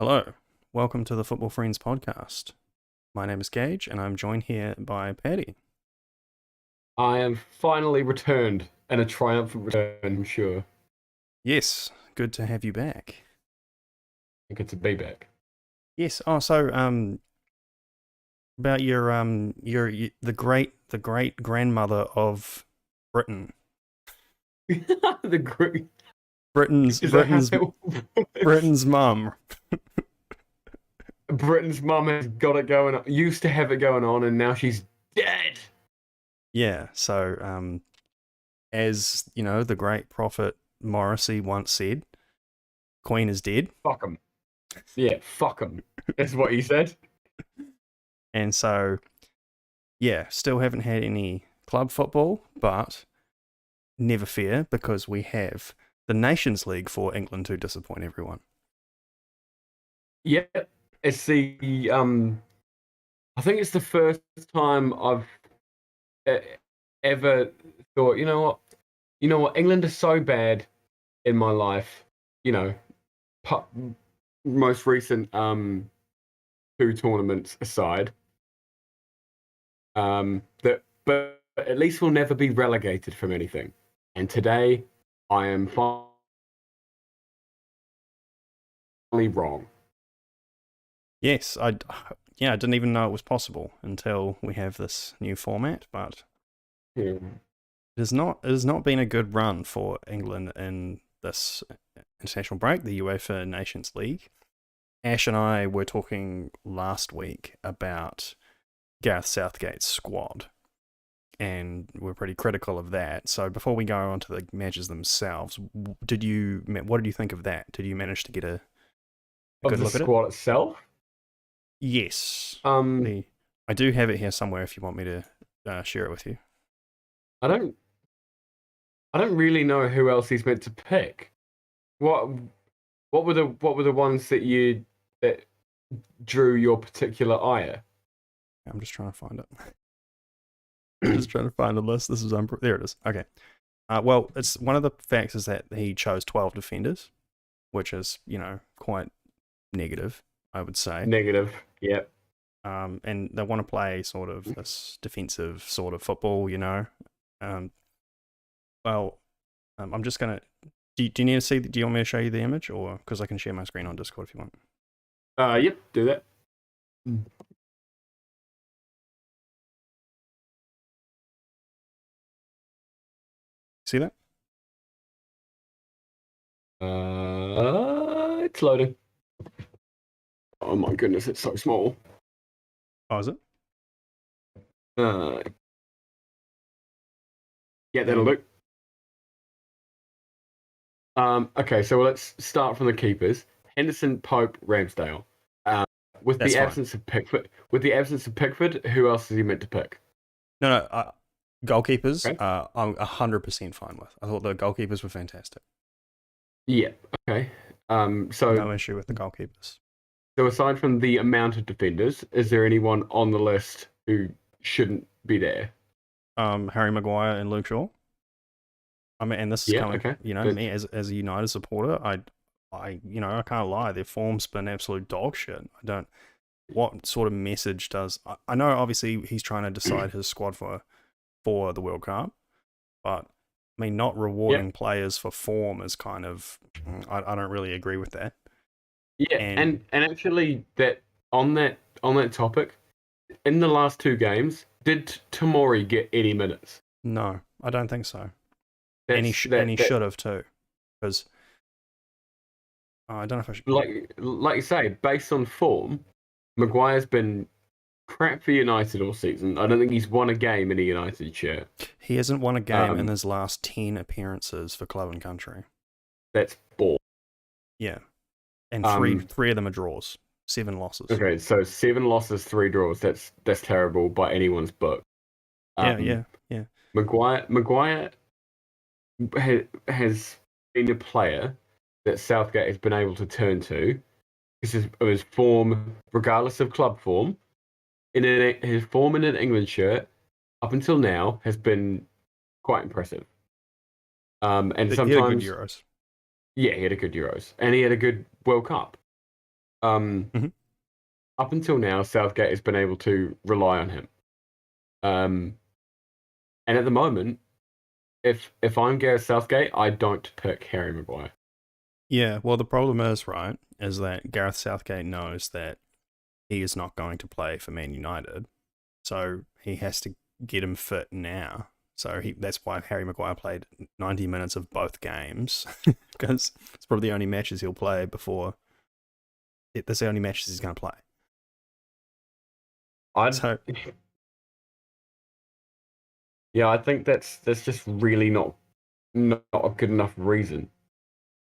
Hello, welcome to the Football Friends podcast. My name is Gage, and I'm joined here by Paddy. I am finally returned, and a triumphant return, I'm sure. Yes, good to have you back. Good to be back. Yes. Oh, so about the great grandmother of Britain. The great Britain's is that how Britain's it works? Britain's mum. Britain's mum has got it going on. Used to have it going on, and now she's dead. Yeah. So as you know, the great prophet Morrissey once said, "Queen is dead." Fuck him. Yeah, fuck him. That's what he said. And so, yeah, still haven't had any club football, but never fear, because we have the Nations League for England to disappoint everyone. Yeah, it's the I think it's the first time I've ever thought, you know what, England is so bad in my life. You know, most recent two tournaments aside, but at least we'll never be relegated from anything. And today, I am finally wrong. Yes, I didn't even know it was possible until we have this new format, but Yeah. it has not been a good run for England in this international break, the UEFA Nations League. Ash and I were talking last week about Gareth Southgate's squad, and we're pretty critical of that. So before we go on to the matches themselves, what did you think of that? Did you manage to get a Of good the look at it? squad itself. Yes. Um, I do have it here somewhere if you want me to share it with you. I don't really know who else he's meant to pick. What were the ones that drew your particular ire? I'm just trying to find it. I'm just trying to find the list. This is there it is. Okay. Well, it's one of the facts is that he chose 12 defenders, which is, quite negative, I would say. Negative. Yep. And they want to play sort of this defensive sort of football, I'm just gonna. Do you need to see? Do you want me to show you the image, or because I can share my screen on Discord if you want? Yep. Do that. See that? It's loading. Oh my goodness, it's so small. Oh, is it? Yeah, that'll do. Okay, so let's start from the keepers: Henderson, Pope, Ramsdale. With That's the fine. absence of Pickford, who else is he meant to pick? No. Goalkeepers, Okay. I'm 100% fine with. I thought the goalkeepers were fantastic. Yeah. Okay. No So issue with the goalkeepers. aside from the amount of defenders, is there anyone on the list who shouldn't be there? Harry Maguire and Luke Shaw. I mean, and this is Yeah. coming, Okay. me as a United supporter. I can't lie. Their form's been absolute dog shit. What sort of message does? I know obviously he's trying to decide his squad for the World Cup, but I mean, not rewarding players for form is kind of, I don't really agree with that. Yeah, and actually, that on that topic, in the last two games, did Tomori get any minutes? No, I don't think so. And he should have too, because I don't know if I should. Like you say, based on form, Maguire's been crap for United all season. I don't think he's won a game in a United shirt. He hasn't won a game in his last 10 appearances for club and country. That's ball. Yeah, and three of them are draws, 7 losses. Okay, so 7 losses, 3 draws. That's terrible by anyone's book. Yeah. Maguire has been a player that Southgate has been able to turn to. This is his form, regardless of club form. His form in an England shirt up until now has been quite impressive. And He sometimes had good Euros. Yeah, he had a good Euros, and he had a good World Cup. Um, Mhm. Up until now, Southgate has been able to rely on him. Um, and at the moment, if I'm Gareth Southgate, I don't pick Harry Maguire. Yeah, well, the problem is that Gareth Southgate knows that he is not going to play for Man United, so he has to get him fit now. So that's why Harry Maguire played 90 minutes of both games, because it's probably the only matches he'll play before. That's the only matches he's going to play. I'd So, Yeah, I think that's just really not a good enough reason.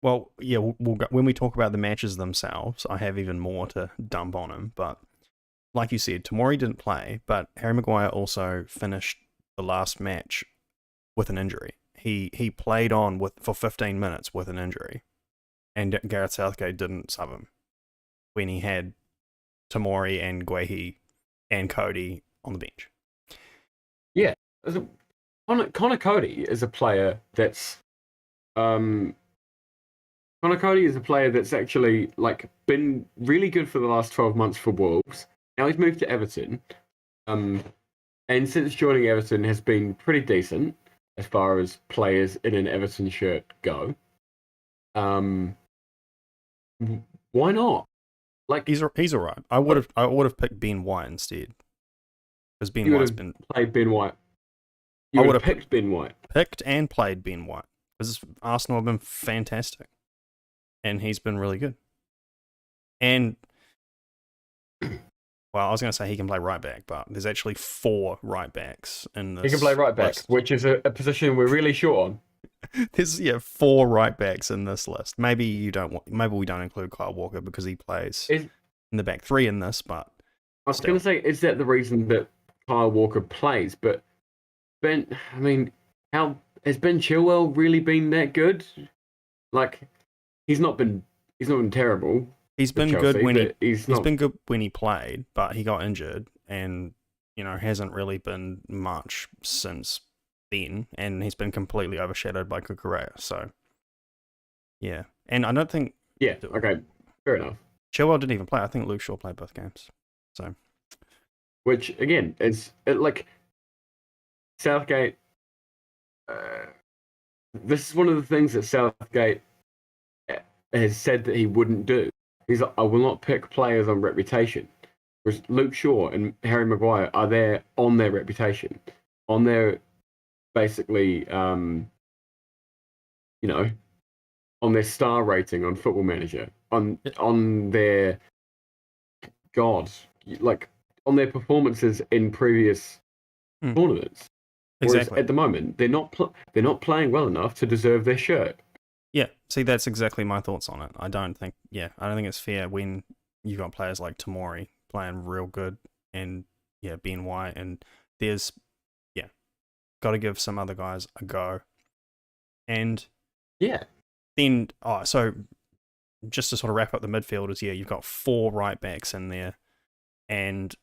well, yeah, we'll go, when we talk about the matches themselves, I have even more to dump on him. But like you said, Tomori didn't play, but Harry Maguire also finished the last match with an injury. He played on for 15 minutes with an injury, and Gareth Southgate didn't sub him when he had Tomori and Guehi and Cody on the bench. Yeah, Connor Cody is a player that's um Connor Cody is a player that's actually like been really good for the last 12 months for Wolves. Now he's moved to Everton. Um, and since joining Everton has been pretty decent as far as players in an Everton shirt go. Um, why not? Like He's all right. I would have picked Ben White instead, because Ben you would White's have been played Ben White. I You would would have have picked Ben White. picked and played Ben White, because Arsenal have been fantastic, and he's been really good. And well, I was going to say he can play right back, but there's actually 4 right backs in this. He can play right back, list. which is a position we're really short on. There's 4 right backs in this list. Maybe we don't include Kyle Walker because he plays in the back 3 in this, but I was going to say, is that the reason that Kyle Walker plays? But how has Ben Chilwell really been that good? Like, he's not been terrible. he's been Chelsea, good when he's been good when he played, but he got injured and hasn't really been much since then, and he's been completely overshadowed by Kukurea. So yeah, and I don't think okay, fair enough. Chilwell didn't even play. I think Luke Shaw played both games. So, which again is like Southgate. This is one of the things that Southgate has said that he wouldn't do. He's like, I will not pick players on reputation. Whereas Luke Shaw and Harry Maguire are there on their reputation, on their basically, on their star rating on Football Manager, on their like on their performances in previous tournaments. Whereas exactly. at the moment, they're not playing well enough to deserve their shirt. Yeah, see, that's exactly my thoughts on it. I don't think it's fair when you got players like Tomori playing real good and Ben White, and there's got to give some other guys a go. And then so just to sort of wrap up the midfielders, you've got 4 right backs in there, and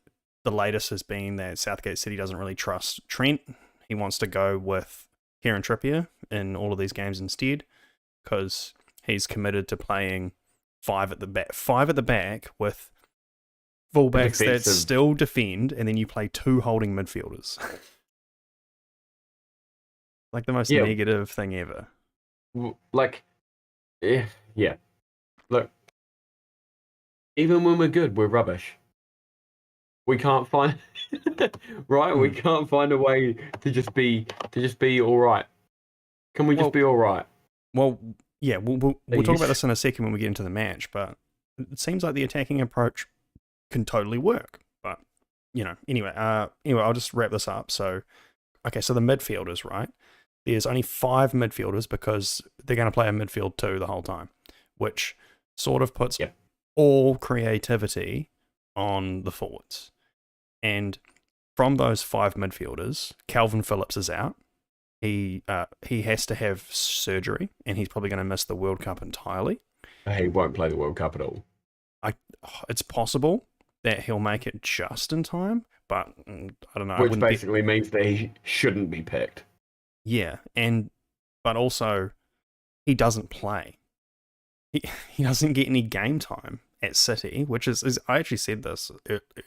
the latest has been that Southgate City doesn't really trust Trent. He wants to go with Kieran Trippier in all of these games instead, because he's committed to playing 5 at the back with fullbacks that still defend, and then you play 2 holding midfielders. Like the most negative thing ever. Like, yeah. Look, even when we're good, we're rubbish. We can't find right. We can't find a way to just be all right. Can we just be all right? Well, yeah, we'll talk about this in a second when we get into the match. But it seems like the attacking approach can totally work. But anyway, I'll just wrap this up. So, okay, so the midfielders, right? There's only 5 midfielders because they're going to play a midfield 2 the whole time, which sort of puts all creativity on the forwards. And from those 5 midfielders, Calvin Phillips is out. He has to have surgery, and he's probably going to miss the World Cup entirely. He won't play the World Cup at all. It's possible that he'll make it just in time, but I don't know. Which basically means that he shouldn't be picked. Yeah, but also he doesn't play. He doesn't get any game time, at City, which is I actually said this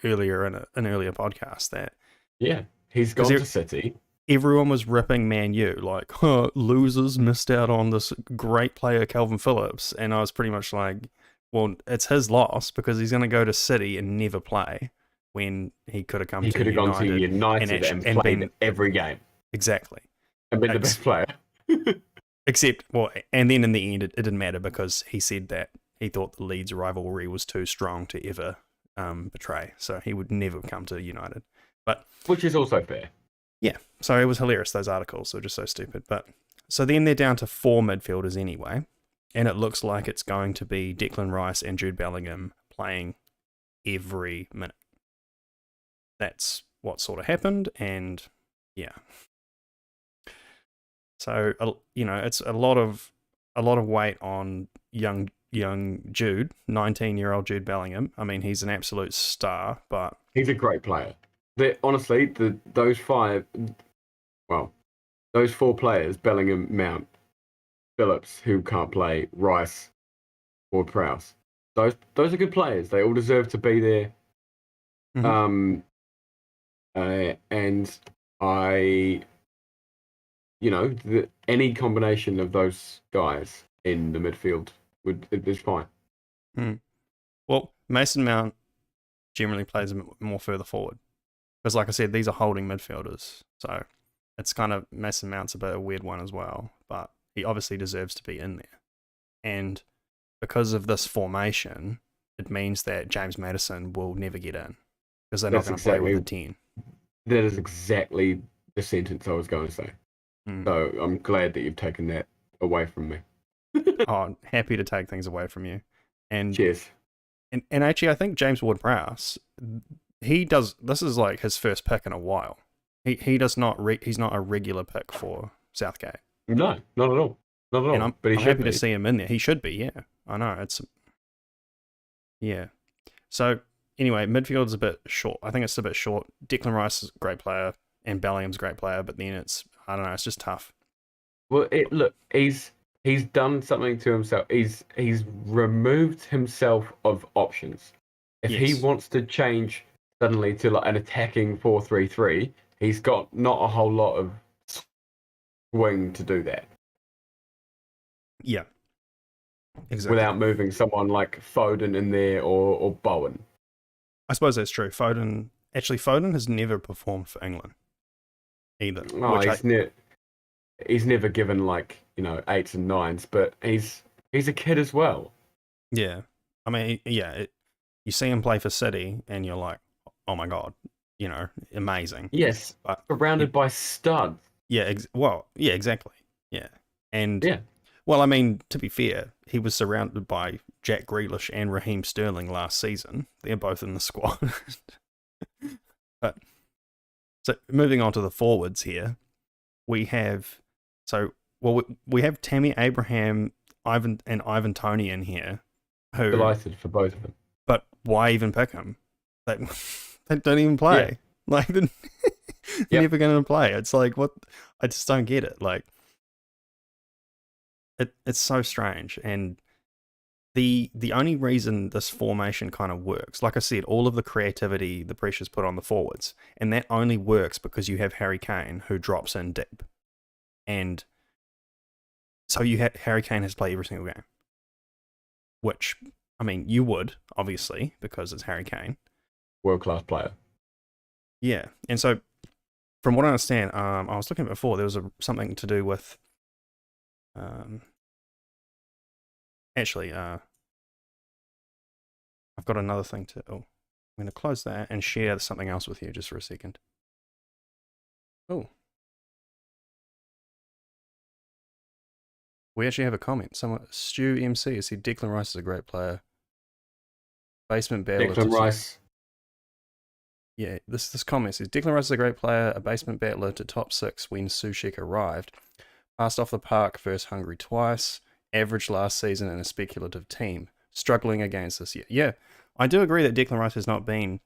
earlier in an earlier podcast that Yeah, he's because gone to City. everyone was ripping Man U like, huh, losers missed out on this great player Calvin Phillips, and I was pretty much like, well, it's his loss because he's going to go to City and never play when he could have come He to could have gone to United United and and played been every game exactly. and been the best player. Except, well, and then in the end, it didn't matter because he said that he thought the Leeds rivalry was too strong to ever betray, so he would never come to United. But Which is also fair. yeah, so it was hilarious. Those articles were just so stupid. But so then they're down to 4 midfielders anyway, and it looks like it's going to be Declan Rice and Jude Bellingham playing every minute. That's what sort of happened, and yeah. So it's a lot of weight on young Jude, 19-year-old Jude Bellingham. I mean, he's an absolute star, but He's a great player. Honestly, those four players, Bellingham, Mount, Phillips, who can't play, Rice, or Prowse, those are good players. They all deserve to be there. Mhm. And I, any combination of those guys in the midfield is fine. Well, Mason Mount generally plays more further forward because, like I said, these are holding midfielders. So it's kind of Mason Mount's a bit of a weird one as well, but he obviously deserves to be in there. And because of this formation, it means that James Maddison will never get in because they're not going to play with a 10. That is exactly the sentence I was going to say. So I'm glad that you've taken that away from me. Oh, happy to take things away from you. And cheers. And actually, I think James Ward-Prowse, this is like his first pick in a while. He's not a regular pick for Southgate. No, not at all. Not at all. And but I'm happy to see him in there. He should be, yeah. I know. Yeah. So anyway, midfield's a bit short. I think it's a bit short. Declan Rice is a great player and Bellingham's a great player, but then I don't know, it's just tough. Well, look, he's done something to himself. He's removed himself of options. If he wants to change suddenly to like an attacking 4-3-3, he's got not a whole lot of swing to do that. Yeah. Exactly. Without moving someone like Foden in there or Bowen. I suppose that's true. Foden has never performed for England either. Oh, he's never given 8s and 9s, but he's a kid as well. Yeah, I mean, yeah. You see him play for City, and you're like, oh my god, amazing. Yes, but surrounded by studs. Yeah, exactly. Yeah, and yeah. Well, I mean, to be fair, he was surrounded by Jack Grealish and Raheem Sterling last season. They're both in the squad. But so moving on to the forwards here, we have Tammy Abraham, Ivan Toney in here. Who delighted for both of them. But why even pick him? They don't even play. Yeah. Like they're never going to play. It's like what? I just don't get it. Like it's so strange. And the only reason this formation kind of works, like I said, all of the creativity the pressure's put on the forwards, and that only works because you have Harry Kane who drops in deep, and so Harry Kane has to play every single game. Which, I mean, you would, obviously, because it's Harry Kane. World-class player. Yeah. And so, from what I understand, I was looking before, there was something to do with... actually, I've got another thing to... Oh, I'm going to close that and share something else with you just for a second. Oh. We actually have a comment. Stu MC has said Declan Rice is a great player. Basement battler. Declan Rice. Yeah, this comment says Declan Rice is a great player, a basement battler to top 6 when Souček arrived. Passed off the park versus Hungary twice. Average last season in a speculative team. Struggling against this year. Yeah, I do agree that Declan Rice has not been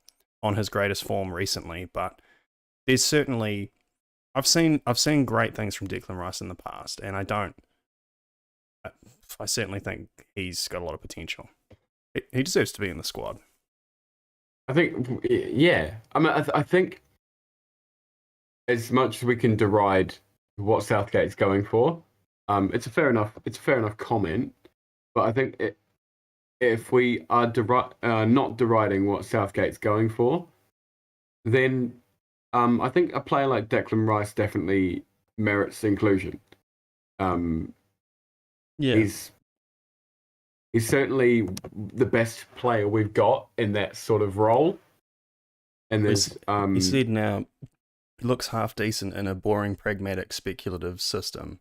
on his greatest form recently, but there's certainly I've seen great things from Declan Rice in the past, and I certainly think he's got a lot of potential. He deserves to be in the squad. I think, yeah. I mean, I think as much as we can deride what Southgate's going for, it's a fair enough comment. But I think if we are not deriding what Southgate's going for, then I think a player like Declan Rice definitely merits inclusion. Yeah, He's certainly the best player we've got in that sort of role. And there's he said now he looks half decent in a boring, pragmatic, speculative system,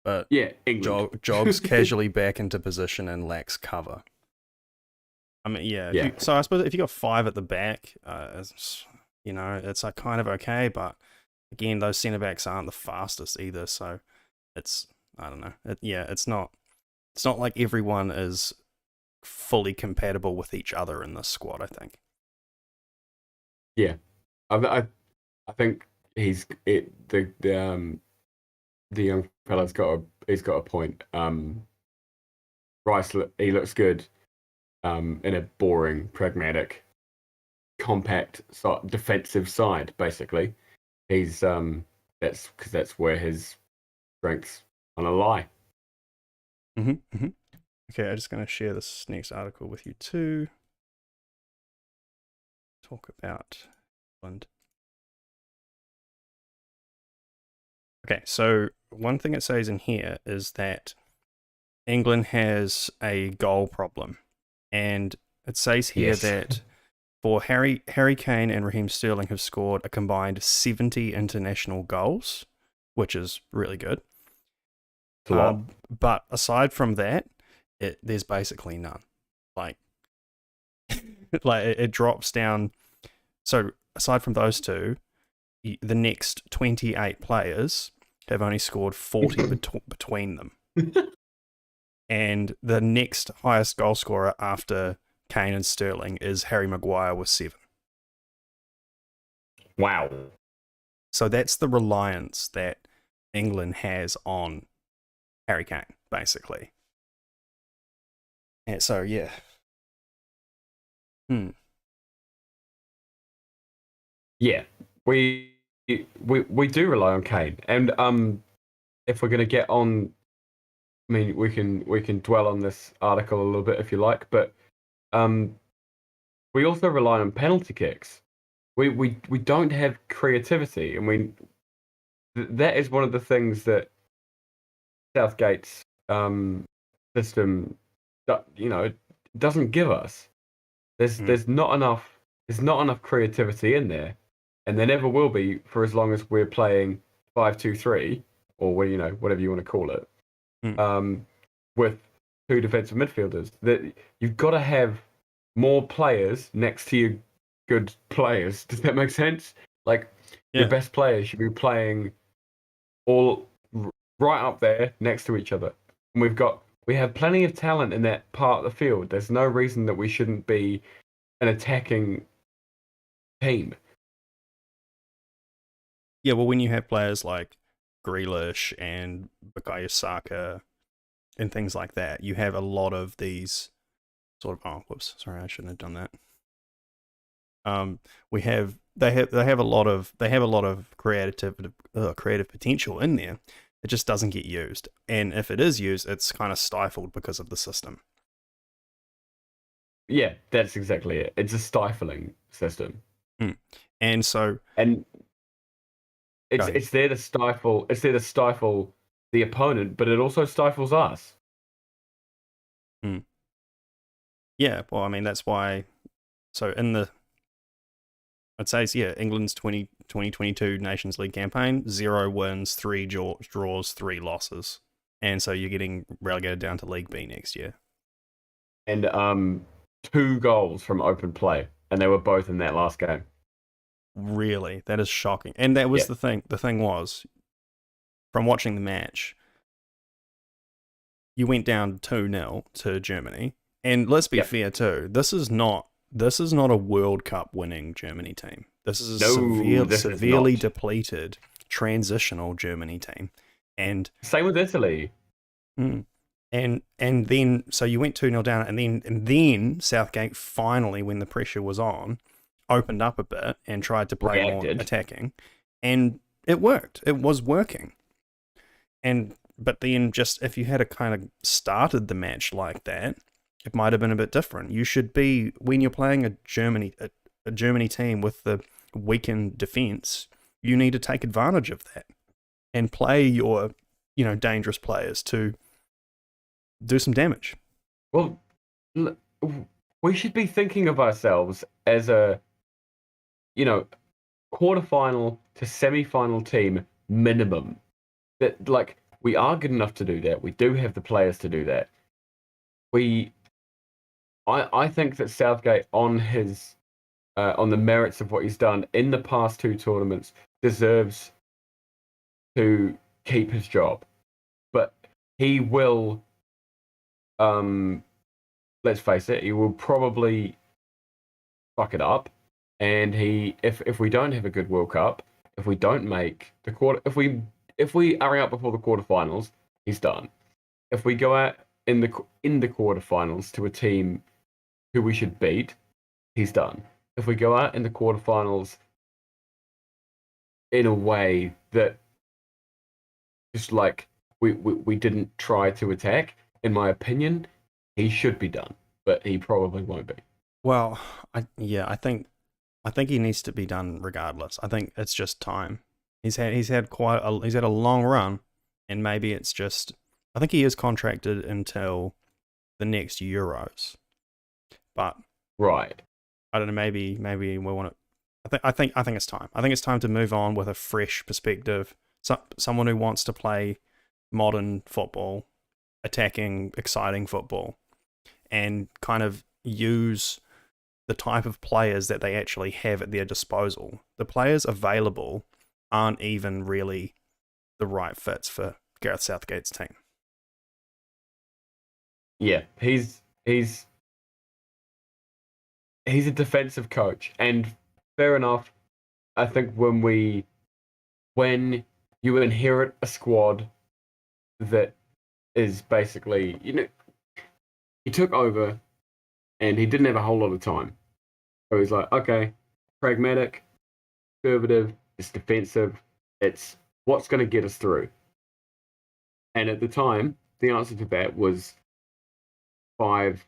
but yeah, England. jogs casually back into position and lacks cover. I mean, yeah. So I suppose if you got 5 at the back, you know, it's like kind of okay. But again, those centre backs aren't the fastest either, so it's I don't know. It's not like everyone is fully compatible with each other in this squad. I think. Yeah, I think the young fella's got a point. Rice, he looks good in a boring, pragmatic, compact defensive side. Basically, he's that's because that's where his strengths on a lie. Okay, I'm just going to share this next article with you too. Talk about England. Okay, so one thing it says in here is that England has a goal problem, and it says here that for Harry Kane and Raheem Sterling have scored a combined 70 international goals, which is really good. But aside from that, there's basically none. Like it drops down. So aside from those two, the next 28 players have only scored 40 between them. And the next highest goal scorer after Kane and Sterling is Harry Maguire with 7. Wow. So that's the reliance that England has on Harry Kane, basically. And so, yeah. Yeah, we do rely on Kane, and if we're going to get on, I mean, we can dwell on this article a little bit if you like, but we also rely on penalty kicks. We don't have creativity, and that is one of the things that Southgate's system, doesn't give us. There's not enough creativity in there, and there never will be for as long as we're playing 5-2-3 or whatever you want to call it. With 2 defensive midfielders, that you've got to have more players next to your good players. Does that make sense? Like your best players should be playing all right up there next to each other. And we have plenty of talent in that part of the field. There's no reason that we shouldn't be an attacking team. Yeah, well, when you have players like Grealish and Bukayo Saka and things like that, you have a lot of these sort of. Oh, whoops! Sorry, I shouldn't have done that. They have a lot of creative potential in there. It just doesn't get used, and if it is used, it's kind of stifled because of the system. Yeah, that's exactly it. It's a stifling system, and so it's there to stifle. It's there to stifle the opponent, but it also stifles us. Yeah, well, I mean that's why. So it says, England's 2022 Nations League campaign, 0 wins, 3 draws, 3 losses. And so you're getting relegated down to League B next year. And 2 goals from open play, and they were both in that last game. Really? That is shocking. And that was the thing. The thing was, from watching the match, you went down 2-0 to Germany. And let's be fair too, this is not a World Cup winning Germany team. This is a severely depleted transitional Germany team. And same with Italy. And And then so you went 2-0 down, and then Southgate finally, when the pressure was on, opened up a bit and tried to play more Reacted. attacking, and it worked. It was working. But then, just if you had a kind of started the match like that, it might have been a bit different. You should be, when you're playing a Germany team with the weakened defense, you need to take advantage of that and play your dangerous players to do some damage. Well, we should be thinking of ourselves as a, quarterfinal to semi-final team minimum. That, like, we are good enough to do that. We do have the players to do that. I think that Southgate, on the merits of what he's done in the past two tournaments, deserves to keep his job. But he will, let's face it, he will probably fuck it up. And if we don't have a good World Cup, if we don't make the quarter, if we are out before the quarterfinals, he's done. If we go out in the quarterfinals to a team who we should beat, he's done. If we go out in the quarterfinals in a way that just like we didn't try to attack, in my opinion, he should be done, but he probably won't be. Well, I think he needs to be done regardless. I think it's just time. He's had a long run, and maybe it's just, I think he is contracted until the next Euros. But right, I don't know. Maybe we want to. I think it's time. I think it's time to move on with a fresh perspective. Someone who wants to play modern football, attacking, exciting football, and kind of use the type of players that they actually have at their disposal. The players available aren't even really the right fits for Gareth Southgate's team. Yeah, he's a defensive coach, and fair enough. I think when you inherit a squad that is basically, he took over and he didn't have a whole lot of time. So he's like, okay, pragmatic, conservative, it's defensive, it's what's going to get us through. And at the time, the answer to that was 5-3-2,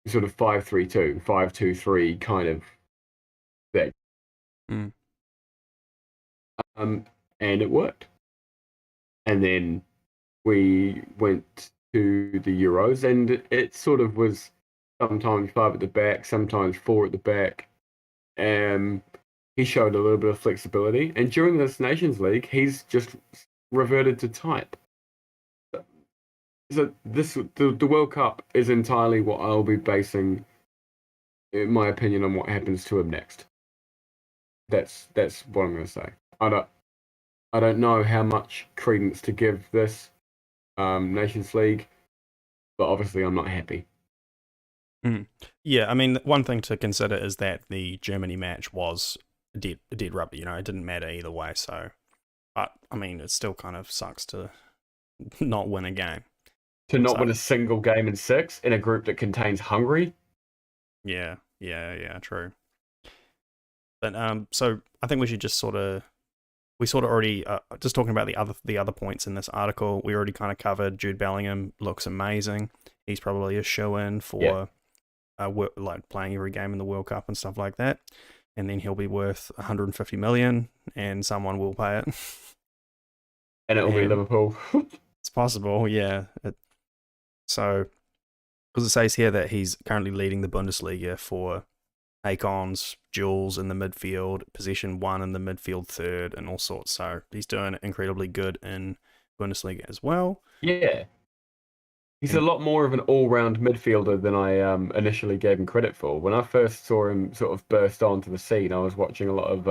5-2-3 kind of thing. Mm. And it worked. And then we went to the Euros, and it sort of was sometimes 5 at the back, sometimes 4 at the back. He showed a little bit of flexibility, and during this Nations League, he's just reverted to type. So the World Cup is entirely what I'll be basing, in my opinion, on what happens to him next. That's what I'm going to say. I don't know how much credence to give this Nations League, but obviously I'm not happy. Mm. Yeah, I mean, one thing to consider is that the Germany match was a dead rubber. It didn't matter either way. So, but I mean, it still kind of sucks to not win a game. To not win a single game in 6 in a group that contains Hungary? Yeah, true. But so I think we should just we already just talking about the other points in this article. We already kind of covered Jude Bellingham looks amazing. He's probably a show-in for like playing every game in the World Cup and stuff like that. And then he'll be worth 150 million, and someone will pay it. And it will be Liverpool. It's possible, yeah. So, because it says here that he's currently leading the Bundesliga for Akon's duels in the midfield, possession 1 in the midfield third, and all sorts. So he's doing incredibly good in Bundesliga as well. Yeah. He's a lot more of an all-round midfielder than I initially gave him credit for. When I first saw him sort of burst onto the scene, I was watching a lot of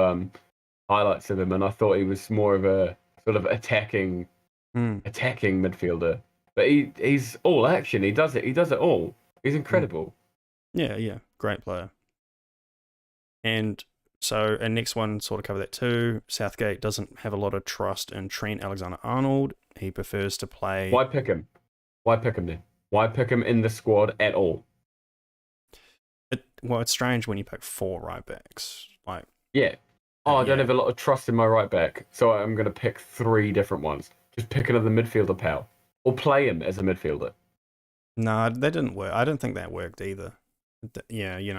highlights of him, and I thought he was more of a sort of attacking midfielder. But he's all action. He does it all. He's incredible. Yeah, great player. And so, and next one sort of cover that too. Southgate doesn't have a lot of trust in Trent Alexander-Arnold. He prefers to play. Why pick him? Why pick him then? Why pick him in the squad at all? Well, it's strange when you pick 4 right backs. Like, Yeah. Oh, I don't yeah, have a lot of trust in my right back, so I'm going to pick 3 different ones. Just pick another midfielder, pal. Or play him as a midfielder. no, that didn't work. I don't think that worked either. Yeah, you.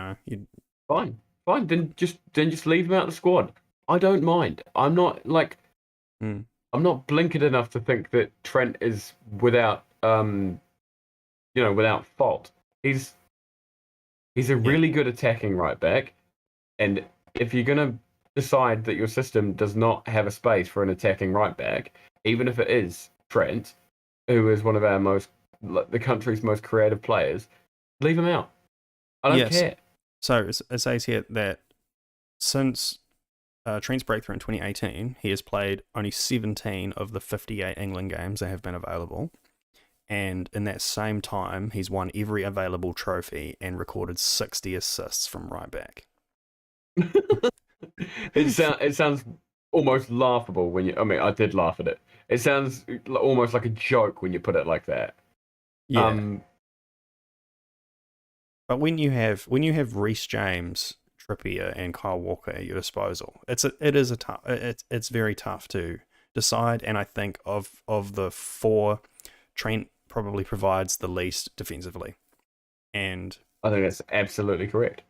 Fine. Fine. Then just leave him out of the squad. I don't mind. I'm not like Hmm. I'm not blinkered enough to think that Trent is without fault. He's a Yeah, really good attacking right back, and if you're gonna decide that your system does not have a space for an attacking right back, even if it is Trent, who is one of the country's most creative players, leave him out. I don't yes. care. So it says here that since Trent's breakthrough in 2018, he has played only 17 of the 58 England games that have been available. And in that same time, he's won every available trophy and recorded 60 assists from right back. It sounds almost laughable when you. I mean, I did laugh at it. It sounds almost like a joke when you put it like that. Yeah. But when you have Reece James, Trippier, and Kyle Walker at your disposal, it's very tough to decide. And I think of the 4, Trent probably provides the least defensively. And I think that's absolutely correct.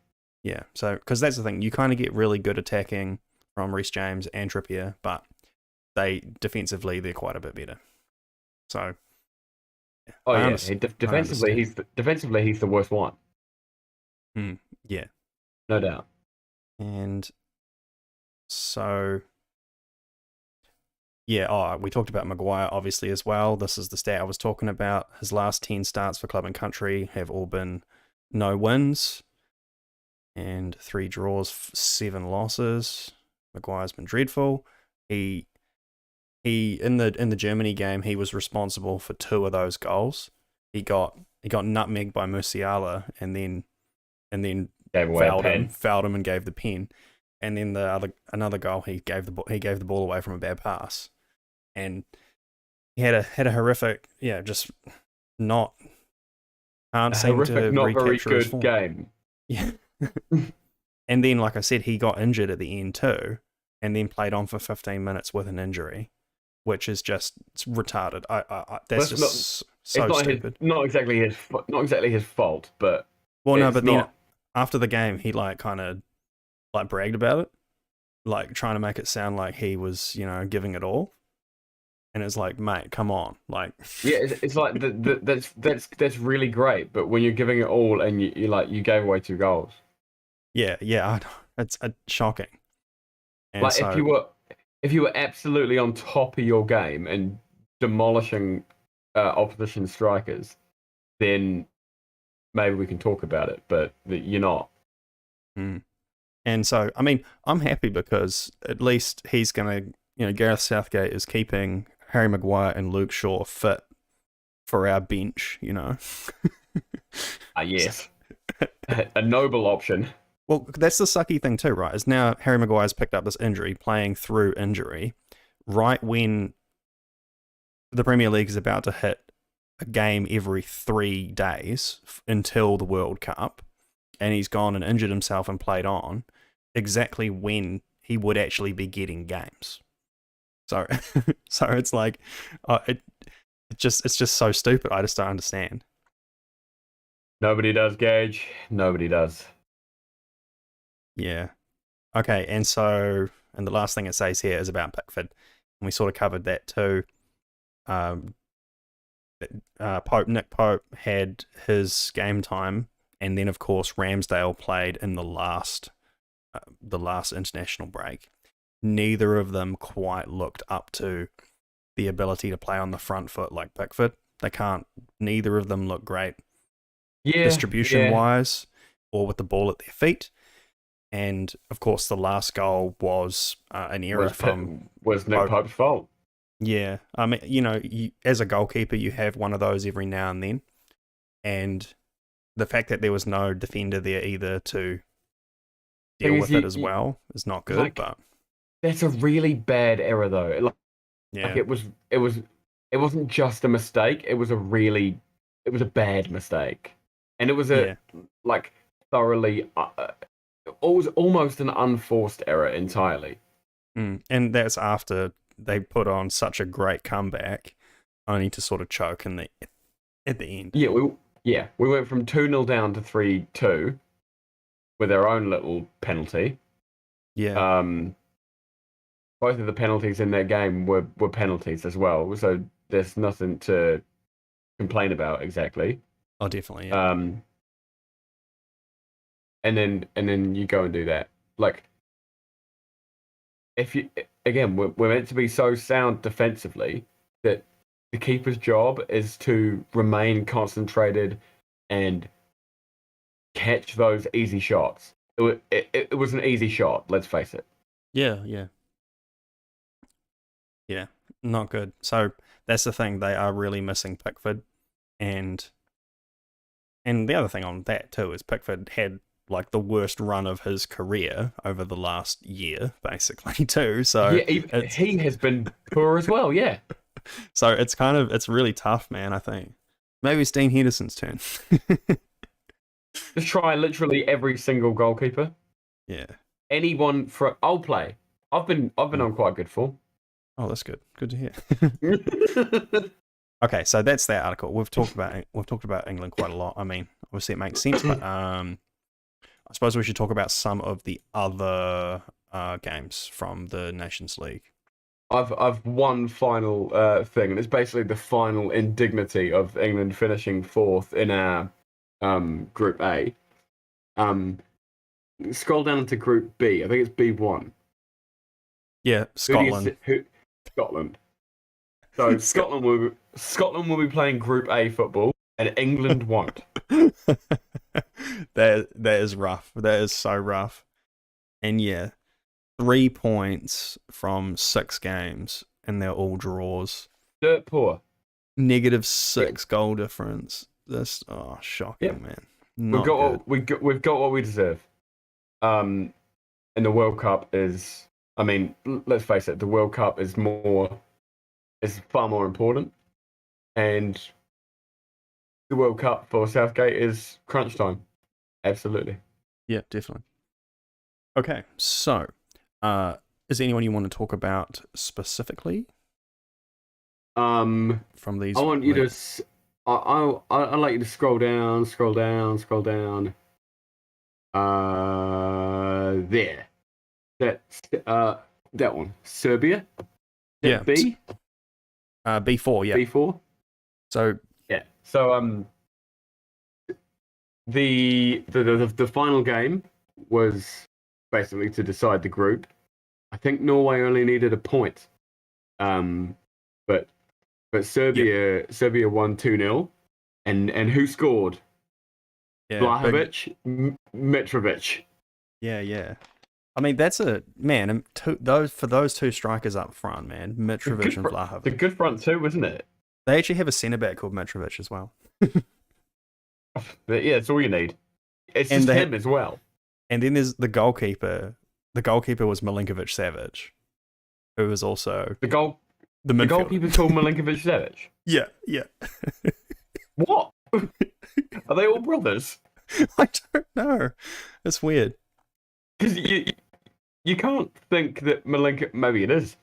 yeah, so because that's the thing, you kind of get really good attacking from Reece James and Trippier, but they're quite a bit better. So yeah, Oh I yeah, I defensively understand. he's the worst one, Yeah, no doubt. and so yeah, we talked about Maguire obviously as well. This is the stat I was talking about. His last 10 starts for club and country have all been no wins and 3 draws, 7 losses. Maguire's been dreadful. He in the Germany game, he was responsible for 2 of those goals. He got nutmegged by Musiala and then Gave away a pen. fouled him and gave the pen. And then another goal, he gave the ball away from a bad pass. And he had a horrific, just not can't A seem to horrific, not very recapture his good form. game. Yeah. And then, like I said, he got injured at the end too, and then played on for 15 minutes with an injury, which is just retarded. That's That's just It's so not stupid. not exactly his fault, but Well, no, it's but then not. after the game, he like kind of like bragged about it, like trying to make it sound like he was, giving it all. And it's like, mate, come on, like, Yeah, it's like that's really great, but when you're giving it all and you gave away 2 goals. yeah, it's shocking. And Like if so, you were absolutely on top of your game and demolishing opposition strikers, then maybe we can talk about it. But you're not. mm. And so, I mean, I'm happy because at least he's gonna, Gareth Southgate is keeping Harry Maguire and Luke Shaw fit for our bench, Yes, a noble option. Well, that's the sucky thing too, right? Is now Harry Maguire's picked up this injury, playing through injury, right when the Premier League is about to hit a game every 3 days until the World Cup, and he's gone and injured himself and played on exactly when he would actually be getting games. So, so it's like, it's just so stupid. I just don't understand. Nobody does, Gage. Nobody does. Yeah. Okay, and so, and the last thing it says here is about Pickford, and we sort of covered that too. Nick Pope had his game time, and then of course Ramsdale played in the last international break. Neither of them quite looked up to the ability to play on the front foot like Pickford. They can't. Neither of them look great distribution wise or with the ball at their feet. And of course, the last goal was an error was Nick Pope's fault. Yeah, I mean, you, as a goalkeeper, you have one of those every now and then, and the fact that there was no defender there either to deal with it as well is not good. But that's a really bad error, though. yeah, Like it was it wasn't just a mistake. It was a bad mistake, and it was a Yeah. like thoroughly, it was almost an unforced error entirely. And that's after they put on such a great comeback, only to sort of choke at the end. We went from 2-0 down to 3-2 with our own little penalty. Yeah. Both of the penalties in that game were penalties as well, so there's nothing to complain about exactly. Oh, definitely. Yeah. And then you go and do that. Like, if you again, we're meant to be so sound defensively that the keeper's job is to remain concentrated and catch those easy shots. It was an easy shot, let's face it. Yeah. Not good. So that's the thing. They are really missing Pickford, and the other thing on that too is Pickford had like the worst run of his career over the last year, basically too. So yeah, he has been poor as well. Yeah. So it's really tough, man. I think maybe it's Dean Henderson's turn. Just try literally every single goalkeeper. Yeah. Anyone for I'll play. I've been on quite good form. Oh, that's good. Good to hear. Okay, so that's that article. We've talked about England quite a lot. I mean, obviously it makes sense, but I suppose we should talk about some of the other games from the Nations League. I've one final thing, and it's basically the final indignity of England finishing fourth in our Group A. Scroll down to Group B. I think it's B1. Yeah, Scotland. Scotland. So Scotland will be playing Group A football, and England won't. That is rough. That is so rough. And yeah, 3 points from 6 games, and they're all draws. Dirt poor. -6 goal difference. This shocking, man. We've got what we deserve. And the World Cup is. I mean, let's face it. The World Cup is far more important, and the World Cup for Southgate is crunch time. Absolutely. Yeah, definitely. Okay, so is there anyone you want to talk about specifically? From these, I want you to. I'd like you to scroll down. There. That one. Serbia. Yeah. B. B4. Yeah. B4. So yeah. So the final game was basically to decide the group. I think Norway only needed a point. But Serbia won 2-0, and who scored? Yeah, Vlahovic, Mitrovic. Yeah. I mean, that's a man. Those two strikers up front, man, Mitrovic and Vlahovic. The good front two, isn't it? They actually have a centre back called Mitrovic as well. But yeah, it's all you need. It's just him as well. And then there's the goalkeeper. The goalkeeper was Milinkovic-Savic, who was also the midfielder. Goalkeeper called Milinkovic-Savic. Yeah. What? Are they all brothers? I don't know. It's weird. Because you can't think that maybe it is.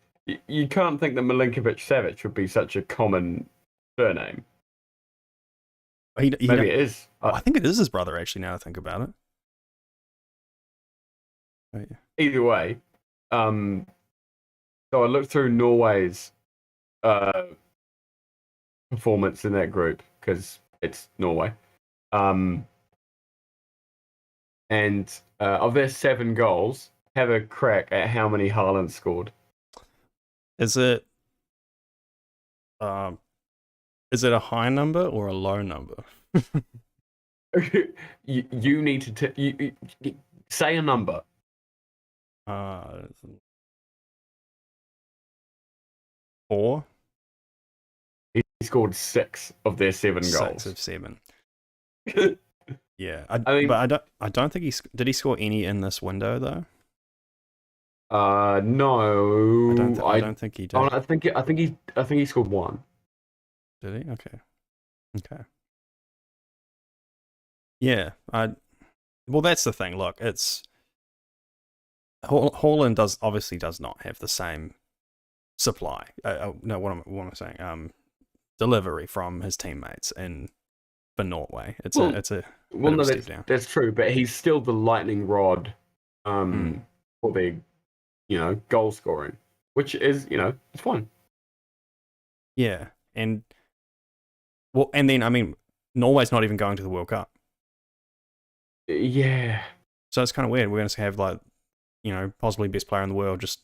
You can't think that Milinkovic-Savic would be such a common surname. Maybe it is. I think it is his brother, actually, now I think about it. Oh, yeah. Either way, so I looked through Norway's performance in that group because it's Norway. And of their 7 goals, have a crack at how many Haaland scored. Is it a high number or a low number? you need to say a number. 4. He scored 6 of their 7 goals. 6 of 7. Yeah, I don't think did he score any in this window though? No. I don't think he did. I think he scored 1. Did he? Okay. Okay. Yeah. Well, that's the thing. Look, it's Haaland does not have the same supply. No, what am I saying? Delivery from his teammates for Norway. Well, It's a well, bit of no, a step down. that's true, but he's still the lightning rod, Mm. for their, goal scoring, which is, it's fine. Yeah, and then I mean, Norway's not even going to the World Cup, Yeah, so it's kind of weird. We're going to have like, possibly best player in the world, just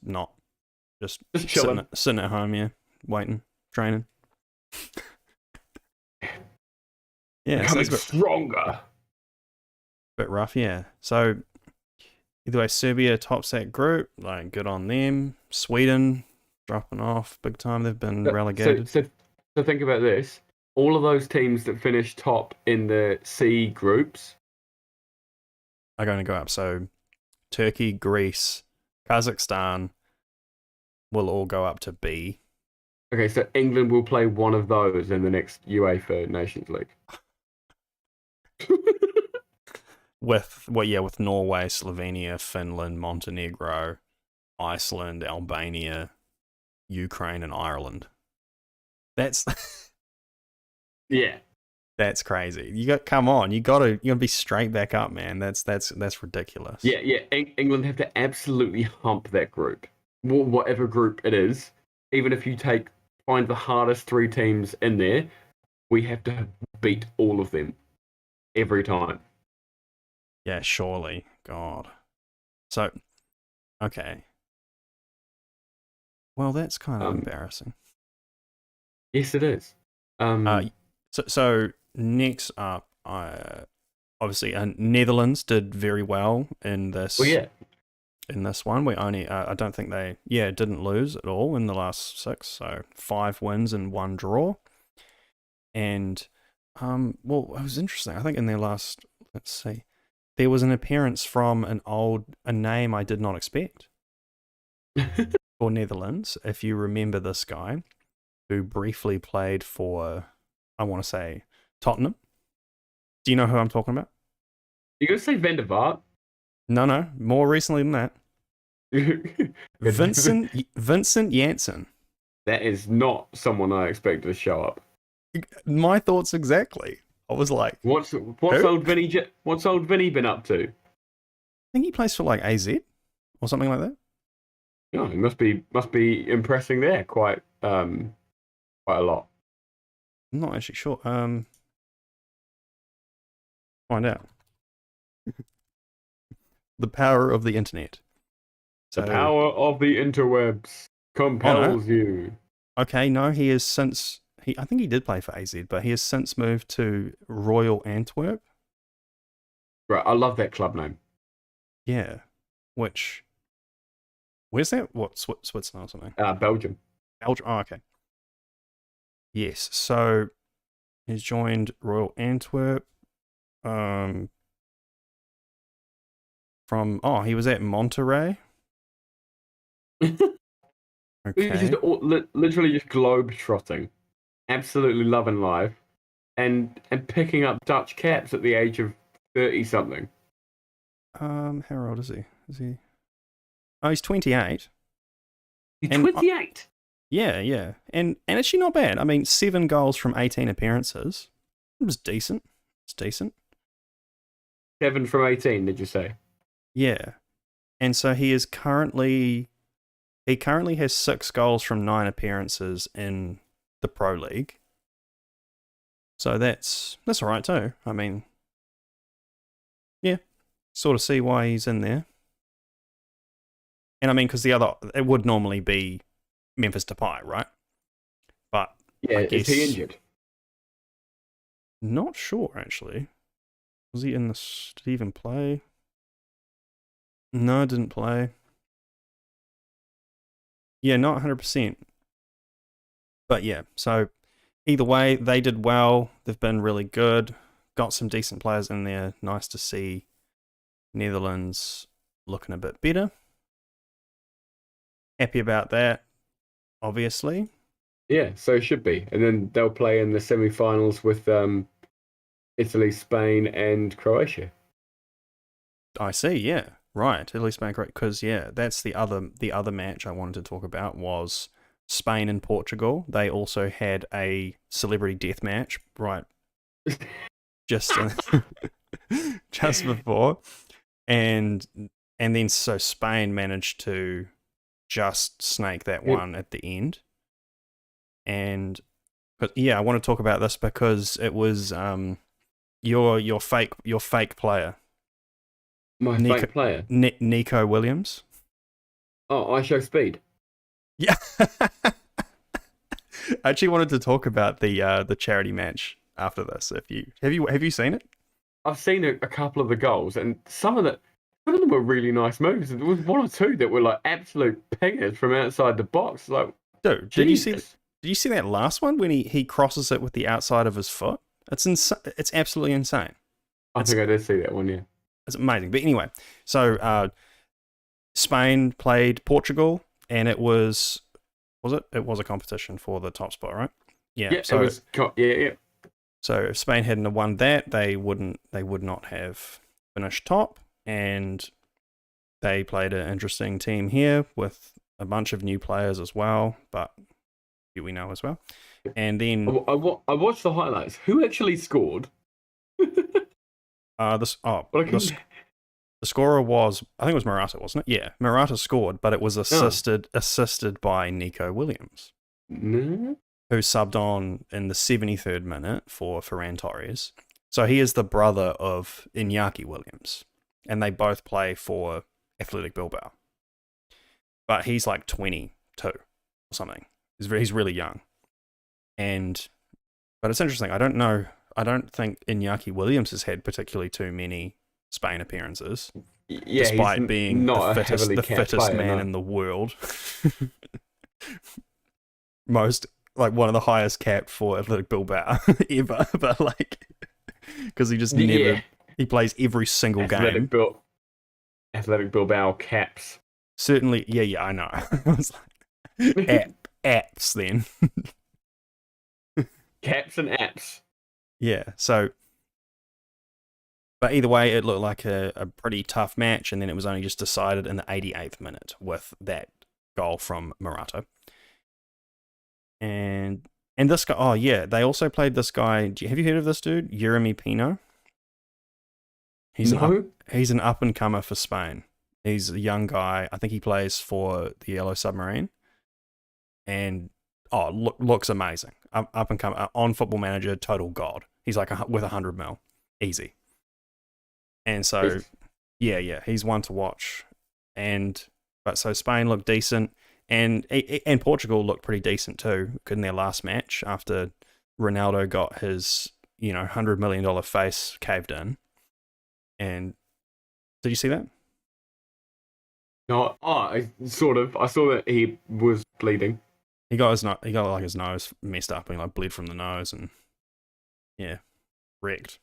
just sitting chilling. sitting at home, yeah, waiting, training. Yeah, so Becoming it's a stronger. bit rough, yeah. So either way, Serbia tops that group, like good on them. Sweden dropping off big time. They've been So, relegated. so think about this. All of those teams that finished top in the C groups. Are going to go up. So Turkey, Greece, Kazakhstan will all go up to B. Okay, so England will play one of those in the next UEFA Nations League. With Norway, Slovenia, Finland, Montenegro, Iceland, Albania, Ukraine, and Ireland. That's Yeah. that's crazy. You gotta be straight back up, man. That's ridiculous. Yeah. England have to absolutely hump that group, whatever group it is. Even if you find the hardest three teams in there, we have to beat all of them every time. Yeah, surely. God. So, okay. Well, that's kind of embarrassing. Yes, it is. So next up, obviously, Netherlands did very well in this. Well, yeah. In this one, we only, I don't think they, didn't lose at all in the last 6. So 5 wins and 1 draw. And, well, it was interesting. I think in their last, let's see, there was an appearance from a name I did not expect for Netherlands. If you remember this guy who briefly played for, I want to say, Tottenham. Do you know who I'm talking about? You gonna say Van der Vaart? No, more recently than that. Vincent Janssen. That is not someone I expected to show up. My thoughts exactly. I was like, what's old Vinny been up to? I think he plays for like AZ or something like that. No, he must be impressing there quite a lot. I'm not actually sure. Find out. The power of the internet. The power of the interwebs compels you. Okay, no, he has since I think he did play for AZ, but he has since moved to Royal Antwerp. Right, I love that club name. Yeah, where's that? What, Switzerland or something? Belgium. Belgium. Oh, okay. Yes, so he's joined Royal Antwerp. He was at Monterrey. Okay. He's just literally just globe trotting, absolutely loving life, and picking up Dutch caps at the age of 30 something. How old is he? Oh, he's 28. He's 28. Yeah, and actually not bad. I mean, 7 goals from 18 appearances. It was decent. It's decent. 7 from 18, did you say? Yeah, and so he currently has 6 goals from 9 appearances in the Pro League. So that's all right too. I mean, yeah, sort of see why he's in there. And I mean, because it would normally be Memphis Depay, right? But yeah, I guess, is he injured? Not sure actually. Was he in this? Did he even play? No, didn't play. Yeah, not 100%. But yeah, so either way, they did well. They've been really good. Got some decent players in there. Nice to see Netherlands looking a bit better. Happy about that, obviously. Yeah, so it should be. And then they'll play in the semi-finals with Italy, Spain, and Croatia. I see. Yeah, right. Italy, Spain, great. Because yeah, that's the other match I wanted to talk about was Spain and Portugal. They also had a celebrity death match, right? Just just before, and and then so Spain managed to just snake that Yep. one at the end. And but yeah, I want to talk about this because it was your fake player My Nico fake player. Nico Williams. Oh, I show speed. Yeah, I actually wanted to talk about the charity match after this. If you seen it? I've seen a couple of the goals, and some of them were really nice moves. There was one or two that were like absolute pingers from outside the box. Like, Dude, Jesus. did you see that last one when he crosses it with the outside of his foot? It's it's absolutely insane. I It's think I did see that one, yeah. it's amazing. But anyway, so Spain played Portugal, and it was it? It was a competition for the top spot, right? Yeah. Yeah, it was, yeah. So if Spain hadn't have won that, they would not have finished top, and they played an interesting team here with a bunch of new players as well, but who we know as well. And then I watched the highlights. Who actually scored? this oh But I couldn't. the scorer was, I think it was Morata, wasn't it? Yeah, Morata scored, but it was Oh, assisted by Nico Williams, no. who subbed on in the 73rd minute for Ferran Torres. So he is the brother of Iñaki Williams, and they both play for Athletic Bilbao. But he's like 22 or something. He's really young, and but it's interesting. I don't know. I don't think Iñaki Williams has had particularly too many Spain appearances, Yeah, he's despite being not a heavily the capped fittest player, man no. in the world. Most like one of the highest capped for Athletic Bilbao ever, but like because he just Yeah, never he plays every single Athletic game. Bil Athletic Bilbao caps. Certainly, yeah, I know. I was like, apps then. Caps and apps. Yeah, so but either way, it looked like a pretty tough match, and then it was only just decided in the 88th minute with that goal from Morata. And this guy, oh yeah, they also played this guy. Have you heard of this dude, Jeremy Pino? He's an up No? he's an up and comer for Spain. He's a young guy. I think he plays for the Yellow Submarine, and looks amazing. Up and comer on Football Manager, total god. He's like with 100 mil, easy. And so yeah, he's one to watch. And but so Spain looked decent, and Portugal looked pretty decent too in their last match after Ronaldo got his $100 million face caved in. And did you see that? No, I sort of. I saw that he was bleeding. He got like his nose messed up and like bled from the nose and yeah, wrecked.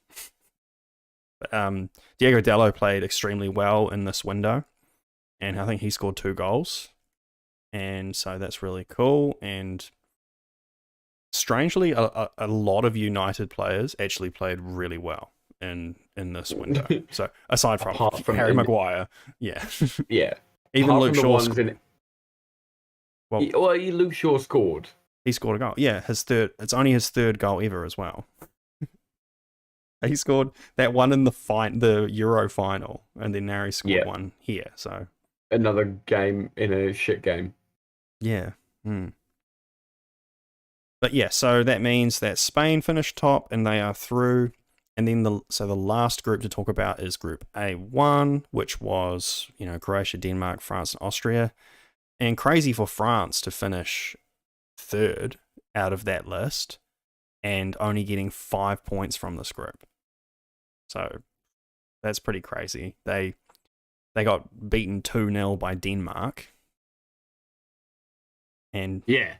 But Diego Dallo played extremely well in this window, and I think he scored 2 goals, and so that's really cool. And strangely, a lot of United players actually played really well in this window. So aside from Apart from Harry Maguire, yeah, yeah. even Apart Luke from the Shaw. ones in Well, Luke Shaw scored. he scored a goal. Yeah, his third. It's only his third goal ever as well. He scored that one in the Euro final, and then now he scored Yeah. one here. So Another game in a shit game. yeah. But yeah, so that means that Spain finished top and they are through. And then the last group to talk about is Group A1, which was Croatia, Denmark, France, and Austria. And crazy for France to finish third out of that list and only getting 5 points from this group. So that's pretty crazy. They got beaten 2-0 by Denmark. And Yeah.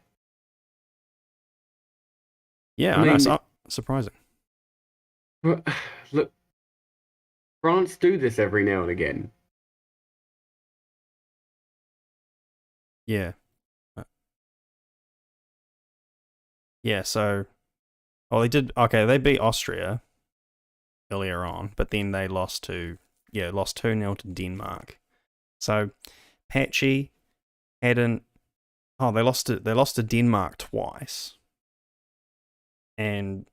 yeah, I I know, mean, surprising. look, France do this every now and again. Yeah. Yeah, so they did okay, they beat Austria earlier on, but then they lost 2-0 to Denmark. So Patchy hadn't they lost to Denmark twice. And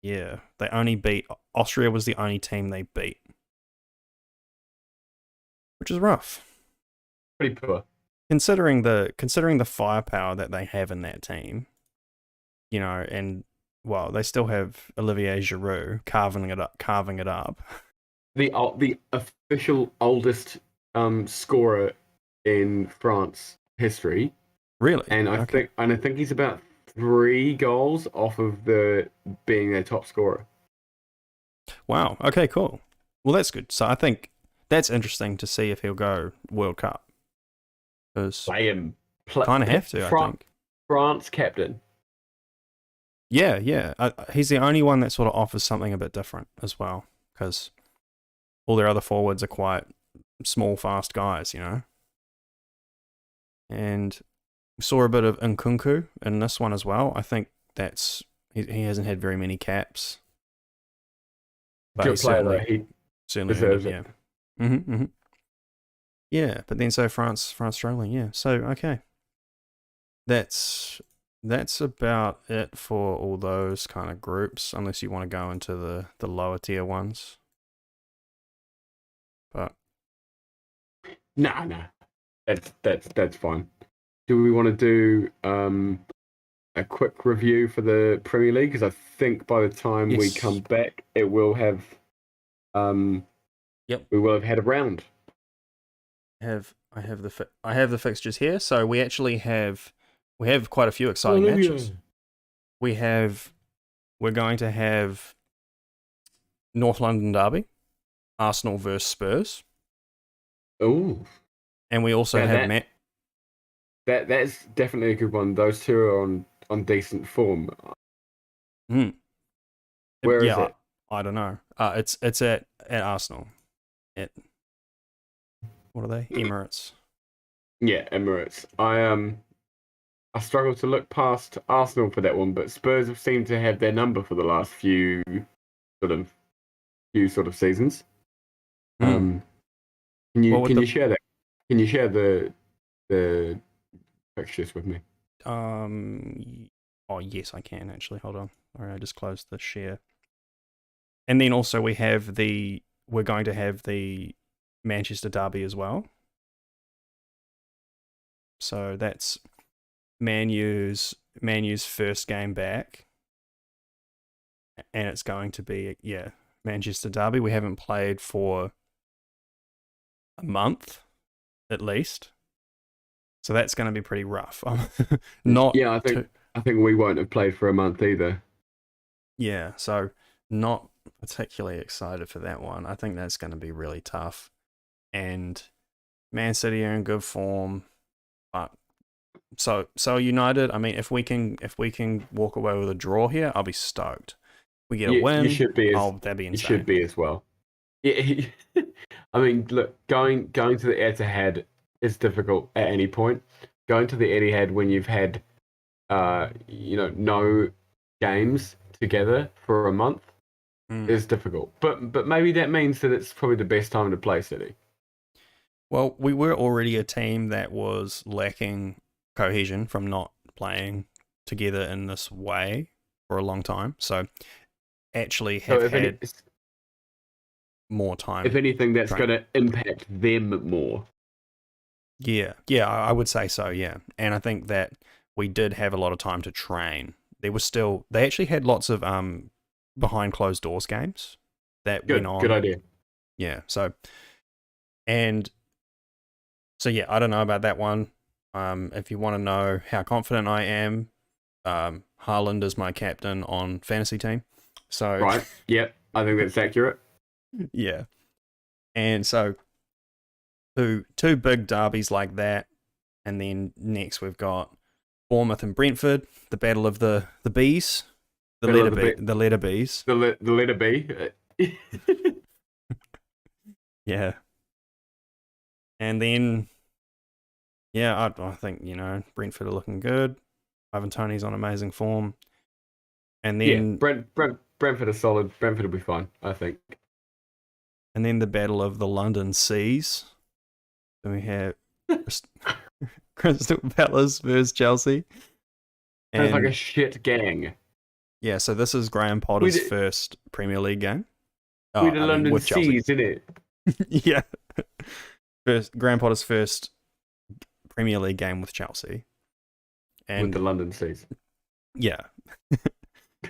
yeah, they only beat Austria was the only team they beat. Which is rough. Pretty poor. Considering the firepower that they have in that team, and well, they still have Olivier Giroud carving it up. The official oldest scorer in France history, Really? and I think he's about 3 goals off of being their top scorer. Wow. Okay, cool. Well, that's good. So I think that's interesting to see if he'll go World Cup. Because Play him. kind of have to, I think. France captain. Yeah, yeah. He's the only one that sort of offers something a bit different as well. Because all their other forwards are quite small, fast guys, And we saw a bit of Nkunku in this one as well. I think he hasn't had very many caps. But Good player, though. He certainly deserves it. Yeah. Mm-hmm. Yeah, but then so France struggling. Yeah. So okay, that's about it for all those kind of groups, unless you want to go into the lower tier ones. But no, that's fine. Do we want to do a quick review for the Premier League? Because I think by the time we Yes. come back, it will have Yep. we will have had a round. I have the fixtures here, so we actually have quite a few exciting matches. We're going to have North London derby, Arsenal versus Spurs. Oh, And we also have that's definitely a good one. Those two are on decent form. Where is it? I don't know. It's at Arsenal. What are they? Emirates. Yeah, Emirates. I struggle to look past Arsenal for that one, but Spurs have seemed to have their number for the last few sort of seasons. Can you share that? Can you share the fixtures with me? Oh yes, I can actually. Hold on. All right, I just closed the share. And then also we're going to have the Manchester derby as well. So that's Man U's first game back, and it's going to be Manchester derby. We haven't played for a month at least, so that's going to be pretty rough. I think we won't have played for a month either. Yeah, so not particularly excited for that one. I think that's going to be really tough, and Man City are in good form, but so United. I mean, if we can walk away with a draw here, I'll be stoked. We get a win. You should be. That'd be insane. You should be as well. Yeah, I mean, look, going to the Etihad is difficult at any point. Going to the Etihad when you've had, no games together for a month is difficult. But maybe that means that it's probably the best time to play City. Well, we were already a team that was lacking cohesion from not playing together in this way for a long time. So actually had more time. If anything, that's going to impact them more. Yeah, I would say so, yeah. And I think that we did have a lot of time to train. They actually had lots of behind closed doors games that went on. Good idea. Yeah, so yeah, I don't know about that one. If you want to know how confident I am, Haaland is my captain on fantasy team. So right, yep, I think that's accurate. Yeah, and so two big derbies like that, and then next we've got Bournemouth and Brentford, the battle of the bees, the letter Bs, the letter B. Yeah, and then. Yeah, I think, Brentford are looking good. Ivan Toney's on amazing form. And Yeah, then Brentford are solid. Brentford will be fine, I think. the battle of the London Seas. Then we have Crystal Palace versus Chelsea. Sounds like a And shit gang. yeah, so this is Graham Potter's first Premier League game. We Oh, the I mean, London with Chelsea. Seas, innit? Yeah. Graham Potter's first Premier League game with Chelsea. And With the London Seas. yeah.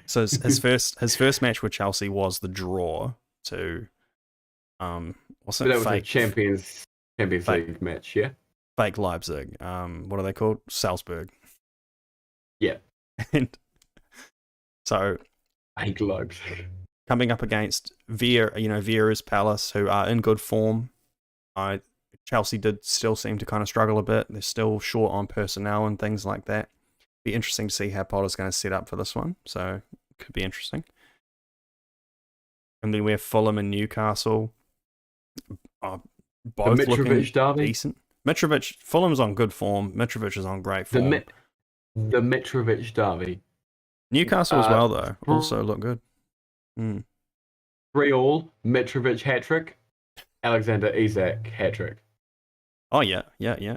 So his first match with Chelsea was the draw to what's But it? that was a Fake Champions fake, League match, yeah? fake Leipzig. What are they called? Salzburg. Yeah. And so Fake Leipzig. coming up against Vieira's Palace, who are in good form. Chelsea did still seem to kind of struggle a bit. They're still short on personnel and things like that. Be interesting to see how Potter's going to set up for this one. So could be interesting. And then we have Fulham and Newcastle. Both the looking Mitrovic derby. decent. Mitrovic, Fulham's on good form. Mitrovic is on great form. The Mitrovic derby. Newcastle as well, though, also look good. 3-3, Mitrovic hat trick, Alexander Isak hat trick. Oh yeah. Yeah,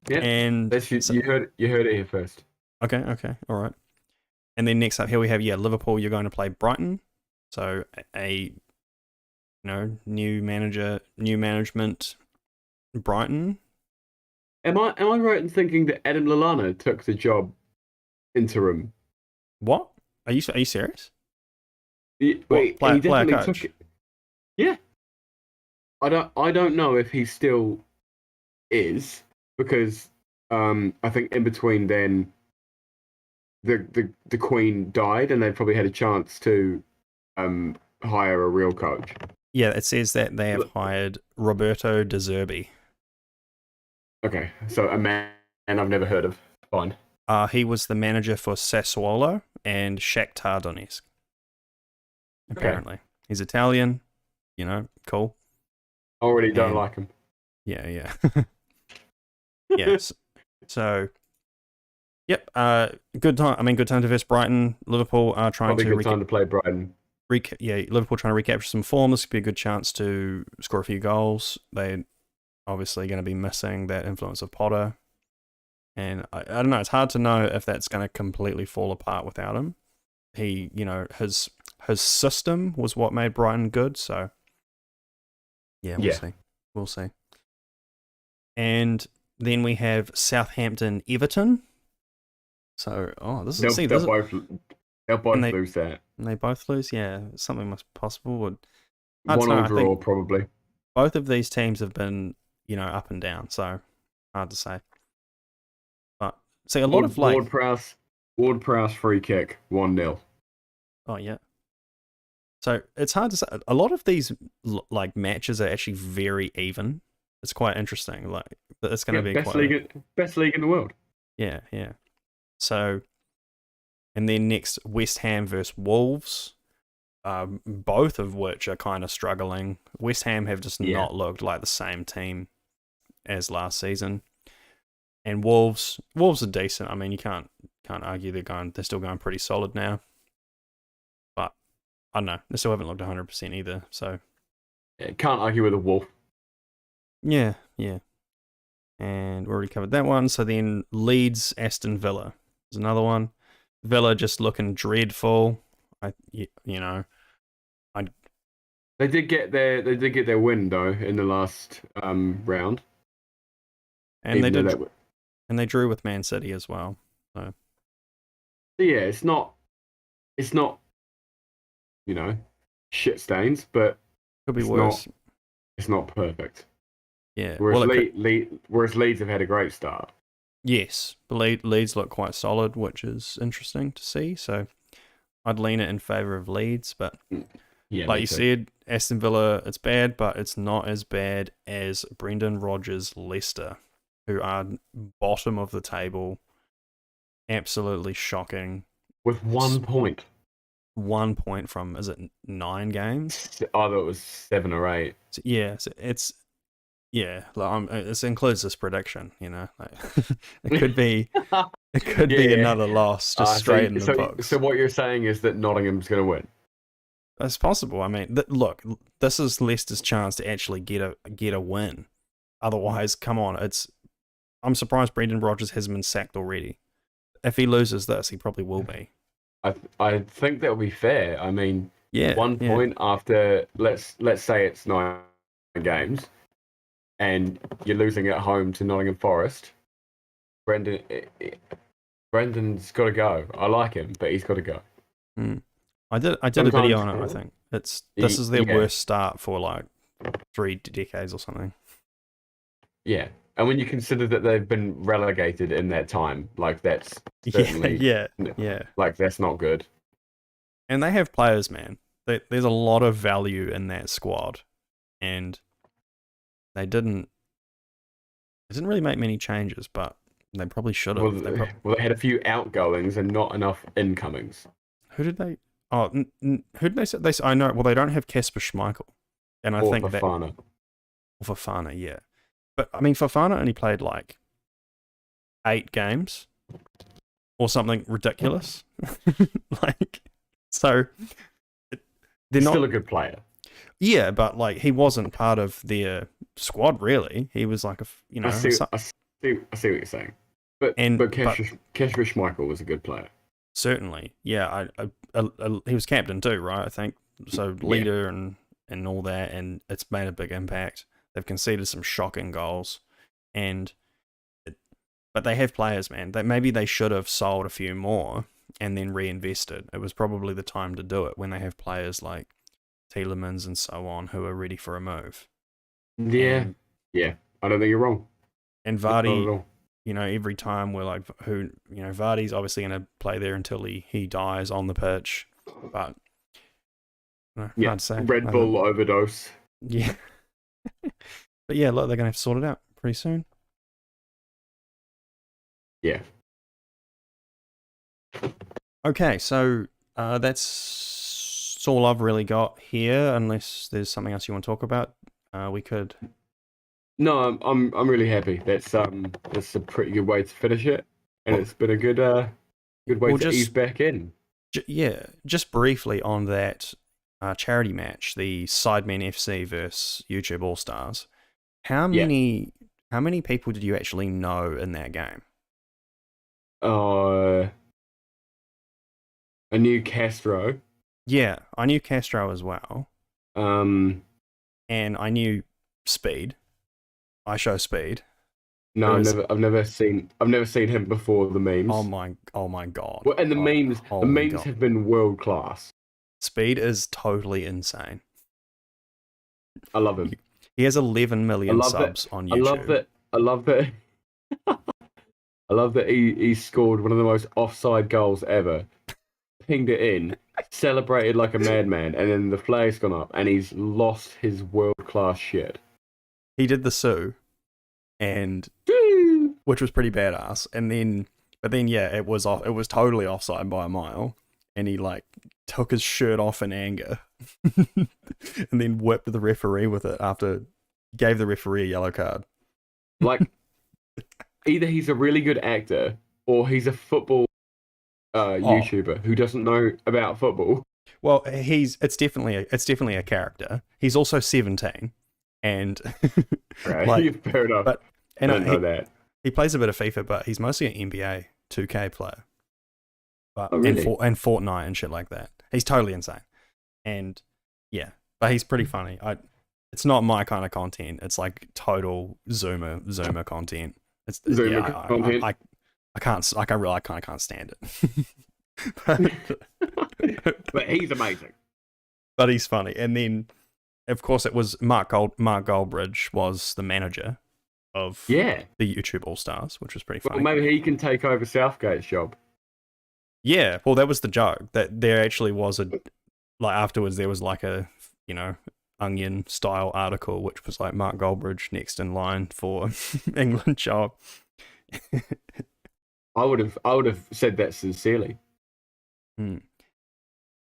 And you heard it here first. Okay, all right. And then next up here we have Liverpool. You're going to play Brighton, so a new manager, new management, Brighton. Am I right in thinking that Adam Lallana took the job interim? What? Are you serious? He Player definitely coach? took it. Yeah. I don't know if he still is, because I think in between then the Queen died and they probably had a chance to hire a real coach. Yeah, it says that they have hired Roberto De Zerbi. Okay, so a man I've never heard of. Fine. He was the manager for Sassuolo and Shakhtar Donetsk. Apparently. Okay. He's Italian, cool. Already don't like him. Yeah. Yes. So, yep. Good time. Good time to verse Brighton. Liverpool are trying probably good time to play Brighton. Liverpool trying to recapture some form. This could be a good chance to score a few goals. They're obviously going to be missing that influence of Potter. And I don't know. It's hard to know if that's going to completely fall apart without him. He, his system was what made Brighton good. So, we'll see. And then we have Southampton, Everton. So, they'll both lose that. And they both lose. Yeah, something must be possible. One or draw, probably. Both of these teams have been, up and down. So, hard to say. But see, a lot of Ward-Prowse free kick, 1-0. Oh yeah. So it's hard to say. A lot of these matches are actually very even. It's quite interesting. Like it's going to be best league in the world. Yeah. So, and then next West Ham versus Wolves, both of which are kind of struggling. West Ham have just not looked like the same team as last season, and Wolves are decent. I mean, you can't argue they're still going pretty solid now. But I don't know, they still haven't looked 100% either. So can't argue with a Wolf. Yeah. And we already covered that one. So then Leeds, Aston Villa is another one. Villa just looking dreadful. They did get their win though in the last round. And they drew with Man City as well. So yeah, it's not shit stains, but could be worse. It's not perfect. Yeah. Whereas Leeds have had a great start. Yes, but Leeds look quite solid, which is interesting to see. So I'd lean it in favour of Leeds, but like you said, Aston Villa, it's bad, but it's not as bad as Brendan Rodgers' Leicester, who are bottom of the table. Absolutely shocking. With 1 point. 1 point from, is it 9 games? I thought it was 7 or 8. So, yeah, so it includes this prediction, it could be It could be Yeah. another loss, just straight in the So books. what you're saying is that Nottingham's going to win. It's possible. I mean, look, this is Leicester's chance to actually get a win. Otherwise, come on, I'm surprised Brendan Rodgers hasn't been sacked already. If he loses this, he probably will be. I think that would be fair. I mean, Yeah, one yeah, point after let's say it's 9 games, and you're losing at home to Nottingham Forest. Brendan's got to go. I like him, but he's got to go. I did a video on it. I think this is their worst start for like 3 decades or something. Yeah, and when you consider that they've been relegated in that time, like that's certainly yeah. like that's not good. And they have players, man. There's a lot of value in that squad, and they didn't really make many changes, but they probably should have. Well, they had a few outgoings and not enough incomings. Who did they? Oh, who did they say? I know. Well, they don't have Kasper Schmeichel, and I think Fofana. Fofana, yeah. But I mean, Fofana only played like 8 games or something ridiculous. Like, so they're not still a good player. Yeah, but like he wasn't part of their squad really. He was like I see what you're saying. But Kasper Schmeichel was a good player. Certainly, yeah. He was captain too, right? I think so, leader and all that, and it's made a big impact. They've conceded some shocking goals, but they have players, man. Maybe they should have sold a few more and then reinvested. It was probably the time to do it when they have players like Tielemans and so on who are ready for a move. Yeah, I don't think you're wrong. And Vardy, every time we're like, Vardy's obviously going to play there until he dies on the pitch. But hard to say. Red Bull overdose. Yeah. But yeah, look, they're going to have to sort it out pretty soon. Yeah. Okay, so that's all I've really got here. Unless there's something else you want to talk about, we could. No, I'm really happy. That's a pretty good way to finish it, and it's been a good way to ease back in. Just briefly on that charity match, the Sidemen FC versus YouTube All Stars. How many people did you actually know in that game? I knew Castro. Yeah, I knew Castro as well. And I knew Speed. I show Speed. No, I've never seen him before the memes. Oh my god. Well, and the memes have been world class. Speed is totally insane. I love him. He has 11 million subs on YouTube. I love that. I love that he scored one of the most offside goals ever. Pinged it in, celebrated like a madman, and then the flag's gone up, and he's lost his world-class shit. He did the Sue, which was pretty badass. But then it was totally offside by a mile, and he like took his shirt off in anger, and then whipped the referee with it after gave the referee a yellow card. Like, either he's a really good actor or he's a football YouTuber who doesn't know about football. Well, it's definitely a character. He's also 17, and right, fair enough. But I don't know that he plays a bit of FIFA, but he's mostly an NBA 2K player. But really? and Fortnite and shit like that. He's totally insane, and yeah, but he's pretty funny. It's not my kind of content. It's like total Zoomer content. It's Zoomer content. I can't stand it. But he's amazing. But he's funny. And then, of course, it was Mark Goldbridge was the manager of the YouTube All Stars, which was pretty funny. Well, maybe he can take over Southgate's job. Yeah, well, that was the joke. That there actually was afterwards there was like a Onion style article which was like Mark Goldbridge next in line for England job. I would have said that sincerely.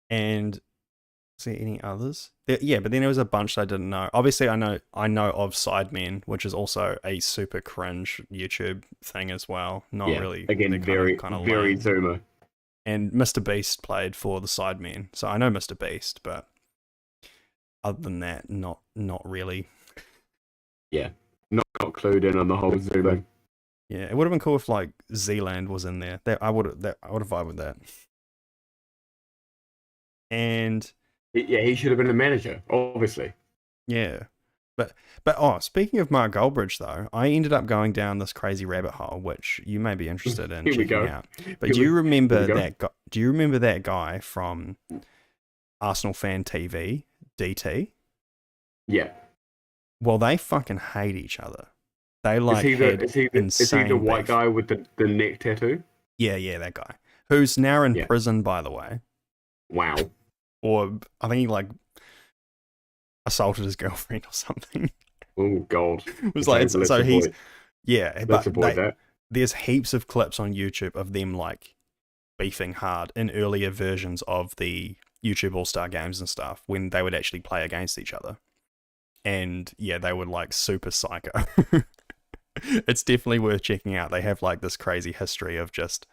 And is there any others? Yeah, but then there was a bunch I didn't know. Obviously, I know of Sidemen, which is also a super cringe YouTube thing as well. Not Yeah. really. Again, they're very very lame. Zoomer. And Mr. Beast played for the Sidemen, so I know Mr. Beast, but other than that, not really. Yeah. Not clued in on the whole Zoo thing. Yeah, it would have been cool if like Zealand was in there. I would have vibed with that. And Yeah, he should have been a manager, obviously. yeah. But speaking of Mark Goldbridge though, I ended up going down this crazy rabbit hole, which you may be interested in Here we checking go. out. But do you remember go. that guy? Do you remember that guy from Arsenal Fan TV, DT? Yeah. Well, they fucking hate each other. They like is he the insane white beef. guy with the neck tattoo? Yeah, that guy. Who's now in Yeah. prison, by the way. Wow. Or I think he like assaulted his girlfriend or something. Oh God. It was like Let's so he's avoid- yeah, Let's but avoid that. there's heaps of clips on YouTube of them like beefing hard in earlier versions of the YouTube All-Star games and stuff when they would actually play against each other. And yeah, they were like super psycho. It's definitely worth checking out. They have like this crazy history of just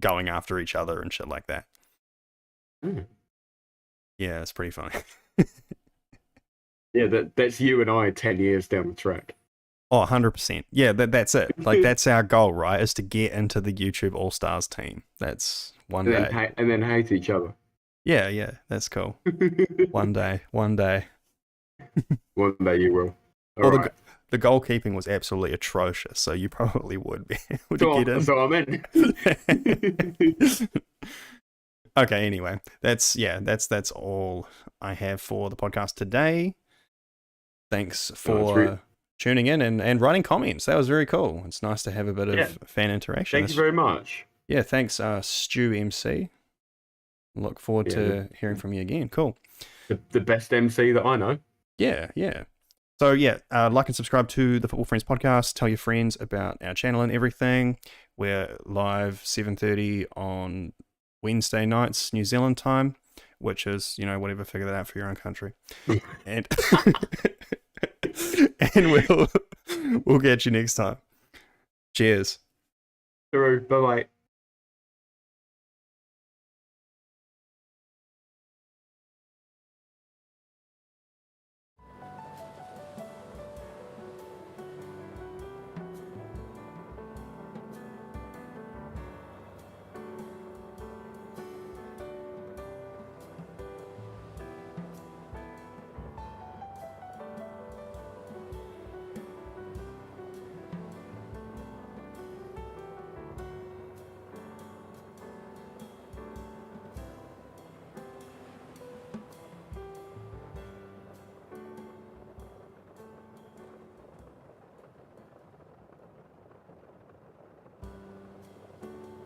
going after each other and shit like that. Mm. Yeah, it's pretty funny. Yeah, that's you and I 10 years down the track. Oh, 100%. Yeah, that's it. Like, that's our goal, right? Is to get into the YouTube All-Stars team. That's one day. And then hate each other. Yeah, that's cool. One day. One day you will. Well, All right. the goalkeeping was absolutely atrocious, so you probably would be able to get in. So I'm in. Okay, anyway, that's all I have for the podcast today. Thanks for tuning in and writing comments. That was very cool. It's nice to have a bit of fan interaction. Thank you very much. Yeah, thanks, Stu MC. Look forward to hearing from you again. Cool. The best MC that I know. Yeah. So like and subscribe to the Football Friends podcast. Tell your friends about our channel and everything. We're live 7:30 on Wednesday nights, New Zealand time, which is, whatever, figure that out for your own country. And we'll catch you next time. Cheers. Bye bye.